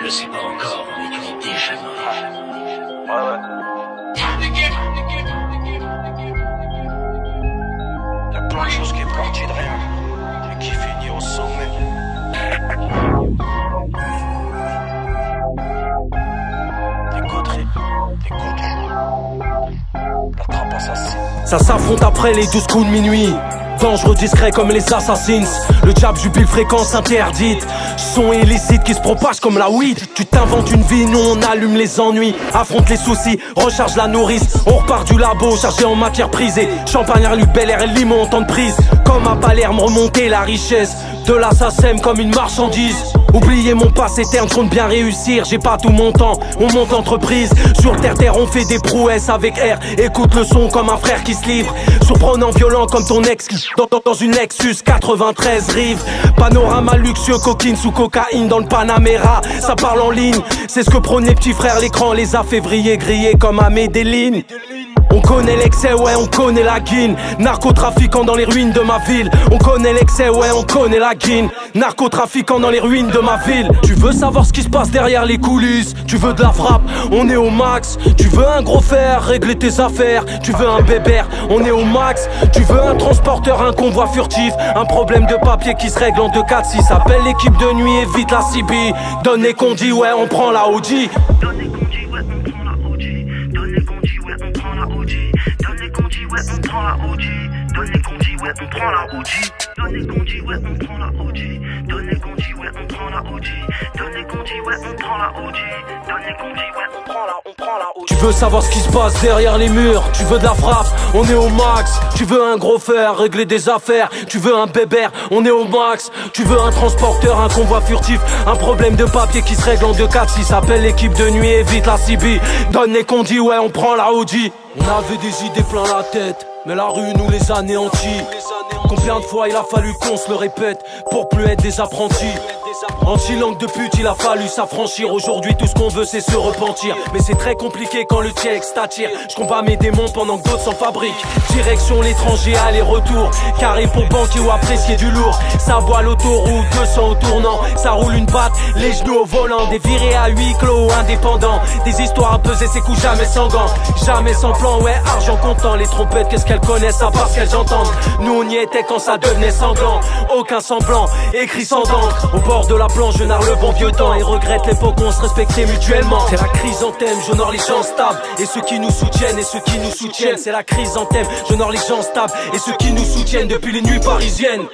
le sais pas encore, mais tu es déjà mort. Ouais. Y'a plein de choses qui est parti de rien et qui finit au sommet. Des coteries. La trappe assassine. Ça s'affronte après les 12 coups de minuit. Dangereux discret comme les assassins. Le jab jubile fréquence interdite. Son illicite qui se propage comme la weed. Tu t'inventes une vie, nous on allume les ennuis. Affronte les soucis, recharge la nourrice. On repart du labo, chargé en matière prisée. Champagne, Air, Bel Air et Limon, temps de prise. Comme à Palerme, remonter la richesse. De l'assassin comme une marchandise. Oubliez mon passé terne, compte bien réussir. J'ai pas tout mon temps, on monte l'entreprise. Sur terre, on fait des prouesses avec air. Écoute le son comme un frère qui se livre. Surprenant, violent comme ton ex dans une Lexus 93 rive. Panorama luxueux, coquine sous cocaïne dans le Panamera. Ça parle en ligne, c'est ce que prônent les petits frères. L'écran les a fait vriller, griller comme à Medellin. On connaît l'excès, ouais, on connaît la guine. Narcotrafiquant dans les ruines de ma ville. On connaît l'excès, ouais, on connaît la guine. Narcotrafiquant dans les ruines de ma ville. Tu veux savoir ce qui se passe derrière les coulisses? Tu veux de la frappe? On est au max. Tu veux un gros fer, régler tes affaires? Tu veux un bébert? On est au max. Tu veux un transporteur, un convoi furtif? Un problème de papier qui se règle en 2-4-6. Appelle l'équipe de nuit, évite la CB. Donne les condis, ouais, on prend la OG. Donne les condis, ouais, on prend la OG. Donne les condis, ouais, on prend la OG. Donne les condis, ouais, on prend la OG. Donne les condis, ouais, on prend la OG. Donne les condis, ouais, on prend la OG. Donne les condis, ouais, on prend la OG. Donne les condis, ouais, on prend la OG. Donne les condis, ouais, on prend la OG. Tu veux savoir ce qui se passe derrière les murs? Tu veux de la frappe? On est au max. Tu veux un gros fer, régler des affaires? Tu veux un bébert? On est au max. Tu veux un transporteur, un convoi furtif? Un problème de papier qui se règle en 2-4-6. Appelle l'équipe de nuit, évite la CB. Donne les condis, ouais, on prend la OG. On avait des idées plein la tête, mais la rue nous les anéantit. Combien de fois il a fallu qu'on se le répète pour plus être des apprentis? Anti-langue de pute, il a fallu s'affranchir. Aujourd'hui tout ce qu'on veut c'est se repentir. Mais c'est très compliqué quand le texte t'attire. Je combats mes démons pendant que d'autres s'en fabriquent. Direction l'étranger, aller-retour. Carré pour banquier ou apprécier du lourd. Ça voit l'autoroute, 200 au tournant. Ça roule une batte, les genoux au volant. Des virées à huis clos, indépendants. Des histoires à peser ses coups, jamais sans gants. Jamais sans plan, ouais, argent comptant. Les trompettes, qu'est-ce qu'elles connaissent à part ce qu'elles entendent? Nous on y était quand ça devenait sanglant. Aucun semblant, écrit sans d'encre. Au bord de la planche, je narre le bon vieux temps et regrette l'époque où on se respectait mutuellement. C'est la chrysanthème, j'honore les gens stables et ceux qui nous soutiennent et ceux qui nous soutiennent. C'est la chrysanthème, j'honore les gens stables et ceux qui nous soutiennent depuis les nuits parisiennes.